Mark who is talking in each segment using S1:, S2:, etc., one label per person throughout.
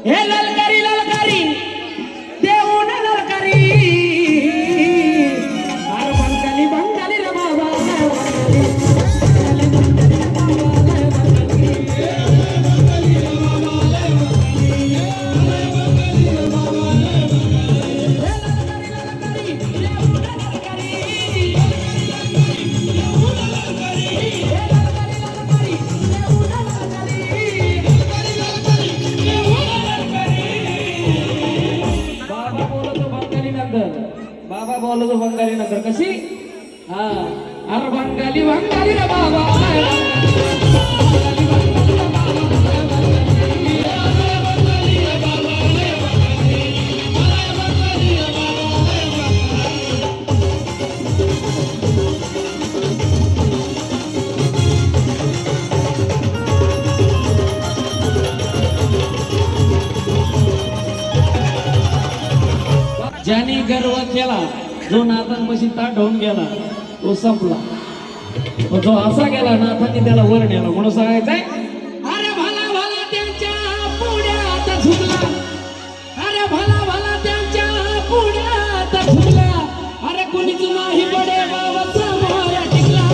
S1: हे ललकारी ललकारी देऊन ललकारी अरे बंगाली बंगाली रे बाबा बाबा बोलतो बंगाली नंतर कशी हा अरे बंगाली बंगाली रे बाबा ज्याने गर्व केला जो नाथांपाशी ताट होऊन गेला तो संपला जो असा गेला नाथांनी त्याला वर नेला म्हणून सांगायचंय अरे भला भला त्यांच्या पुण्यात झुकला अरे भला भला त्यांच्या पुण्यात झुकला अरे कोणीच नाही बडे बाबा समोर टिकला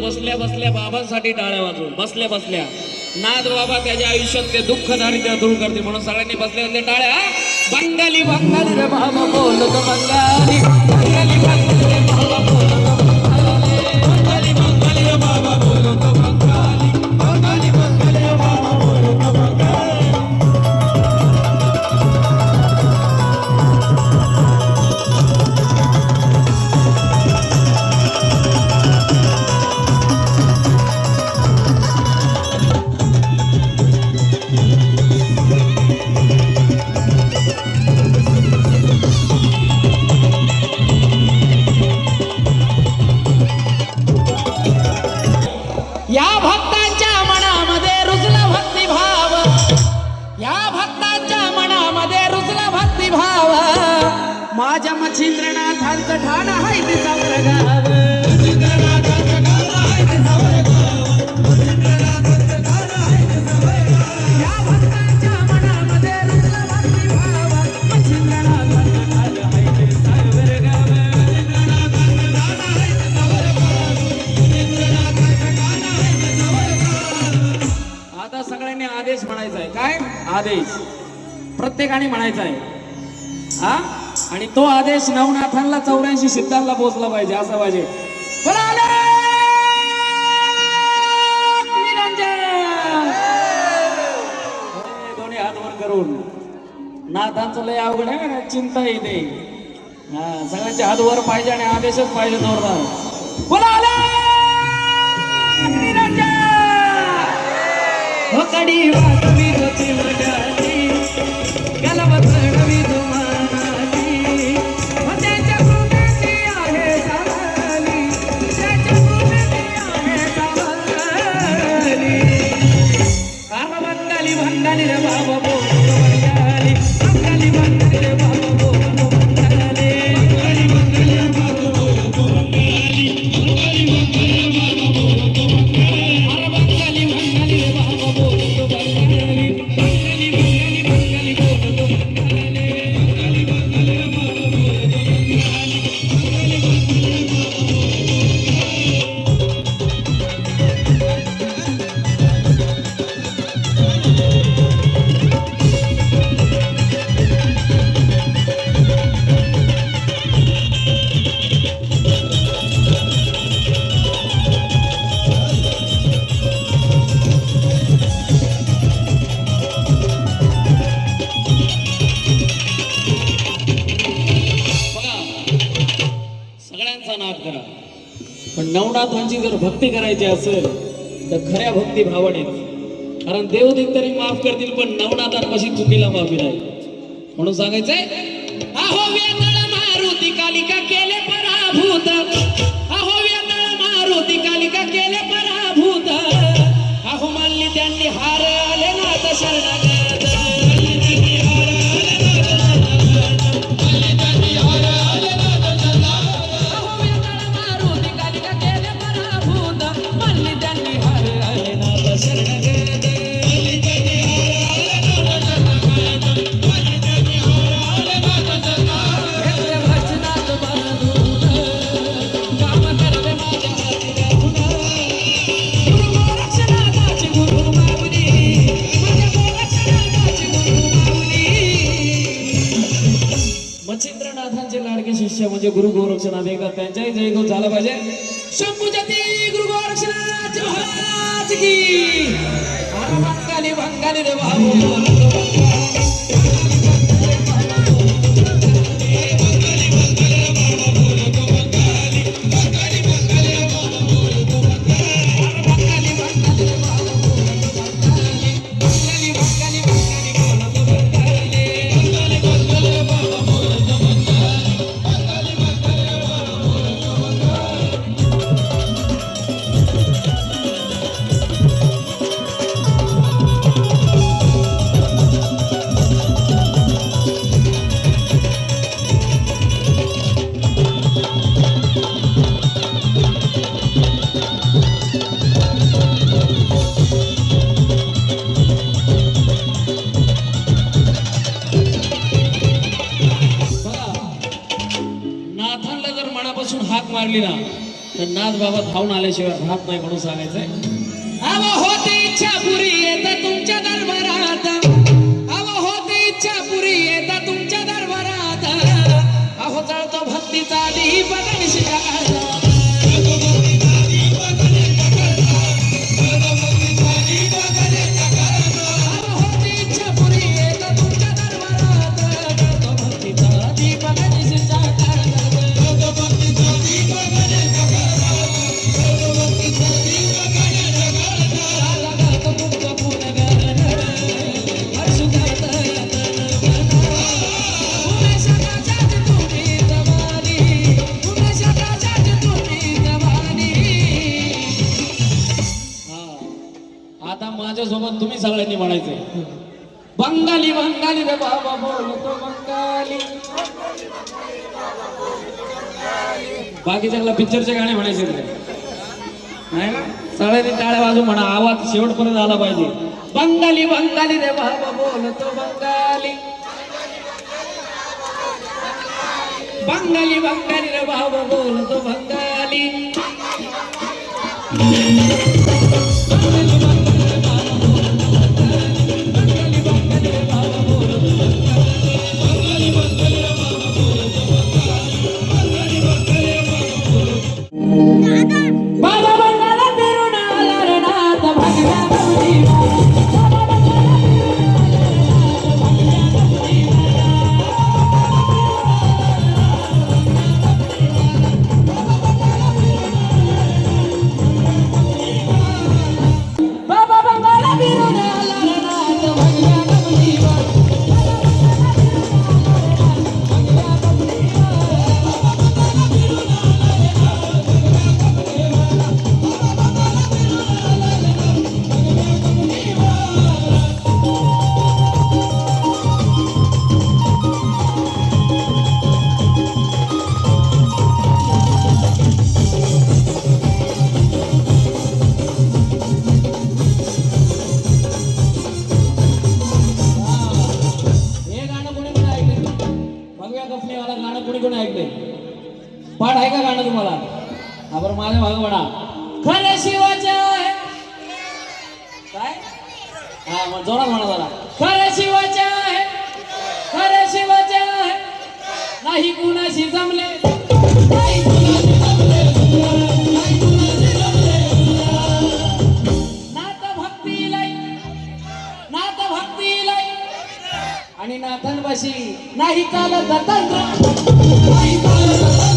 S1: बसल्या बसल्या बाबांसाठी टाळ्या वाजवून बसल्या बसल्या नाद बाबा त्याच्या आयुष्यात ते दुःख दारिद्र्य दूर करते म्हणून सगळ्यांनी बसल्या बसल्या टाळ्या बंगाली बंगाली रे बाबा बोलतो बंगाली बंगाली बंगाली रे बाबा बोलतो बंगाली बंगाली रे बाबा बोलतो बंगाली बंगाली बंगाली रे बाबा बोलतो बंगाली माझ्या मच्छिंद्रनाथांचं ठाण आहे ते सावर गाव मच्छिंद्रनाथांचं ठाण आहे ते सावर गाव मला सगळ्यांनी आदेश म्हणायचा आहे. काय आदेश प्रत्येकाने म्हणायचा आहे हा. आणि तो आदेश नवनाथांना 84 सिद्धांना पोहोचला पाहिजे असा पाहिजे. दोन्ही हात वर करून नाथांचं लय अवघड आहे ना, चिंता येते. हा सगळ्यांचे हात वर पाहिजे आणि आदेशच पाहिजे जोरदार. बोला कडी वाजवी होती मगाची गलबत नवी दुमानाची त्याच्या कृपेची आहे सावली त्याच्या कृपेची आहे सावली आम बंगाली बंगाली रे बाबा बोल बंगाली बंगाली बंगाली रे बाबा बोल बंगाली बंगाली बंगाली रे बाबा बोल बंगाली बंगाली बंगाली रे बाबा बोल बंगाली बंगाली रे बाबा बोल पण नवनाथांची जर भक्ती करायची असेल तर खऱ्या भक्ती भावनेत. कारण देवदेव तरी माफ करतील पण नवनाथांपाशी चुकीला माफी नाही. म्हणून सांगायचंय अहो वेदळ मारुती कालिका केले पराभूत अहो वेदळ मारुती कालिका केले पराभूत अहो मानली त्यांनी हार आले नाथ शरणागत शिष्य म्हणजे गुरु गोरक्षनाथ एकदा त्यांच्याही जय गो झाला पाहिजे. शंभूजती गुरु गोरक्षनाथ महाराज की. बंगाली बंगाली रे बाबू हाक मारली ना तर नाथ बाबा धावून आल्याशिवाय राहत नाही. म्हणून सांगायचंय अहो होते इच्छा पुरी येत तुमच्या दरबारात अहो होते इच्छा पुरी येत तुमच्या दरबारात अहो जळतो भक्तीचा दीप माझ्यासोबत तुम्ही सगळ्यांनी म्हणायचंय बंगाली बंगाली रे बाबा बोलतो बंगाली. बाकीच्याला पिक्चरचे गाणे म्हणायचे नाही ना. सगळ्यांनी टाळ्या वाजून म्हणा. आवाज शेवटपर्यंत आला पाहिजे. बंगाली बंगाली रे बाबा बोलतो बंगाली बंगाली बंगाली रे बाबा बोलतो बंगाली. मला हा बरं माझ्या भाग म्हणा खरे शिवाचे आहे काय हा मग जोरात म्हणा मला खरे शिवाचे आहे खरे शिवाचे आहे नाही कुणाशी जमले नाही कुणाशी जमले नाही कुणाशी जमले नाथ भक्तीला आणि नाथांपाशी नाही चालत तंत्र नाही चालत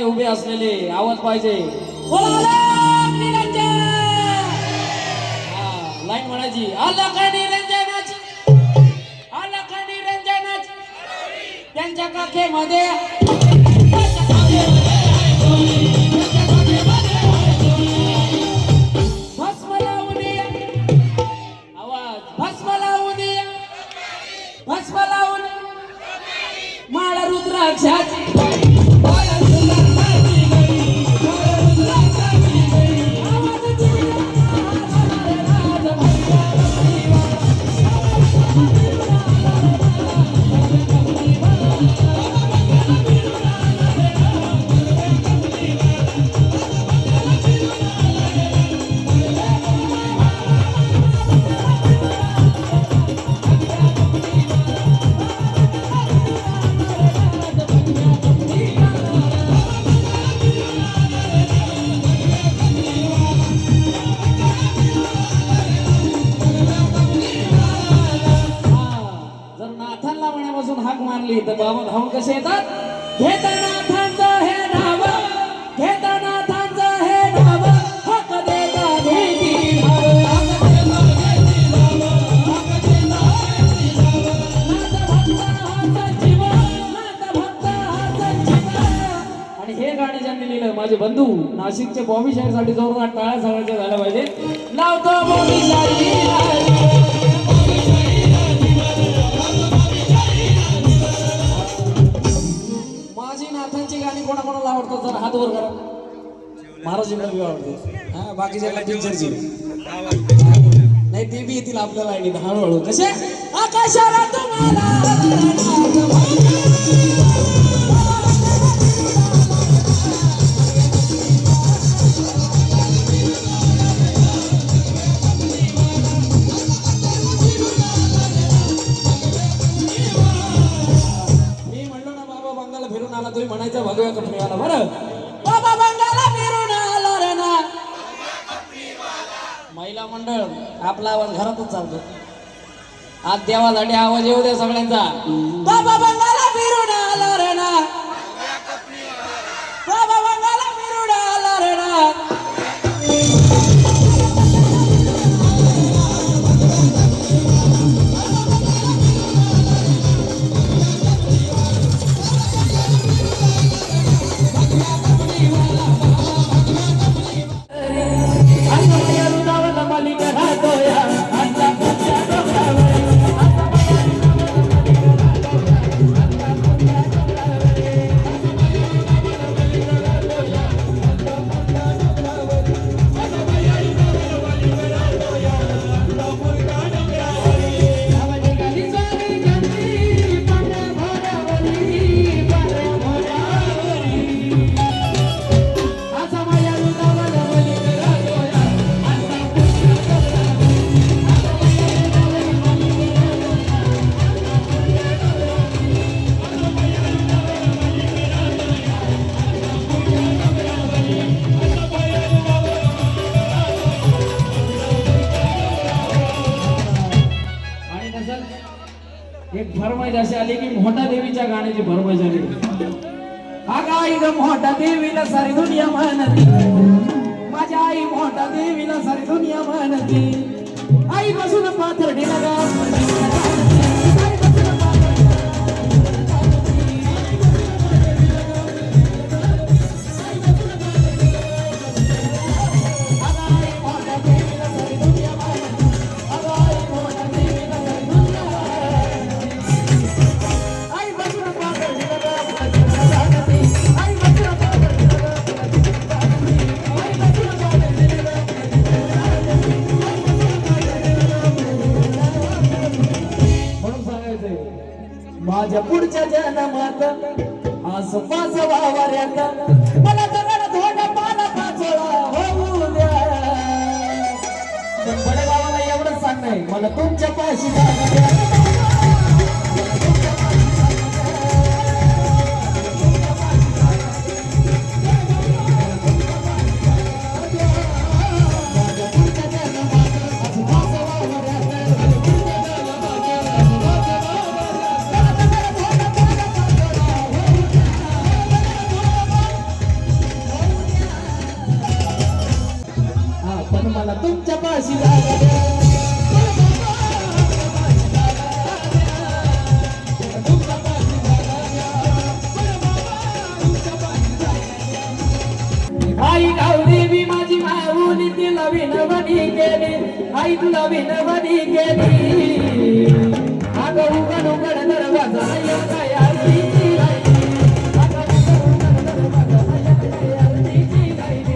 S1: उभे असलेले आवाज पाहिजे लाईन म्हणायची अलख निरंजनाची अलख निरंजनाची त्यांच्या काखेमध्ये भस्म लावून आवाज भस्म लावून माळ रुद्राक्षाची हाक मारली तर बाबा धावून कसे येतात घेतानाथांचं हे नाव घेतानाथांचं हे नाव हक देता घेती आणि हे गाणे ज्यांनी लिहिलं माझे बंधू नाशिकचे बॉबी शाहीर साठी जोरदार टाळ्या सगळ्यांच्या झाल्या पाहिजे लावतो बॉबी शाहीर नाथांची गाणी कोणाकोणाला आवडतात जरा हात वर करा महाराजांना बी आवडते हा बाकीच्या पिक्चरची नाही ते बी येतील आपल्याला आणि हळूहळू कसे आकाशाला तुम्हाला तुम्ही म्हणायचं भगव्या कपडीवाला बरं बाबा बंगाला फिरून आला रे ना महिला मंडळ आपला आवाज घरातच चालतो आज देवासाठी आवाज येऊ दे सगळ्यांचा बाबा बंगाला फिरून आला रे ना बाबा बंगाला फिरून आला रे ना एक फरमाईश अशी आली की मोठा देवीच्या गाण्याची फरमाईश आली. अगं आई ग मोठा देवीला सारी दुनिया म्हणती, माझ्या आई मोठा देवीला सारी दुनिया म्हणती, आई बसून पाथर्डीला माझ्या पुढच्या जन्मात आसपास वावऱ्यात मला दगड धोंडा पाला पाचोळा होऊ द्या. पण बडे बाबाला एवढंच सांगणं मला तुमच्या पाशी जागा द्या. मला तुमच्या पाशी जागा द्या. आई गावदेवी माझी माऊली तिला विनवणी केली, आई तुला विनवणी केली. अगं उघड उघड दरवाजा काय आरतीची राहिली, अगं उघड उघड दरवाजा काय आरतीची राहिली.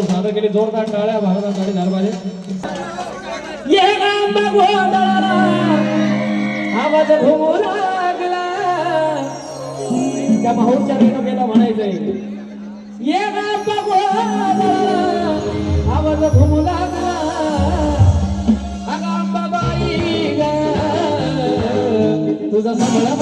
S2: सादर केली जोरदार टाळ्या भारतासाठी दरबारे.
S1: ये गांब गोंधळाला आवाज घुमू लागला, त्या भाऊच्या रेणुकेला म्हणायचंय ये गांब गोंधळाला आवाज घुमू लागला.
S2: सांभाळा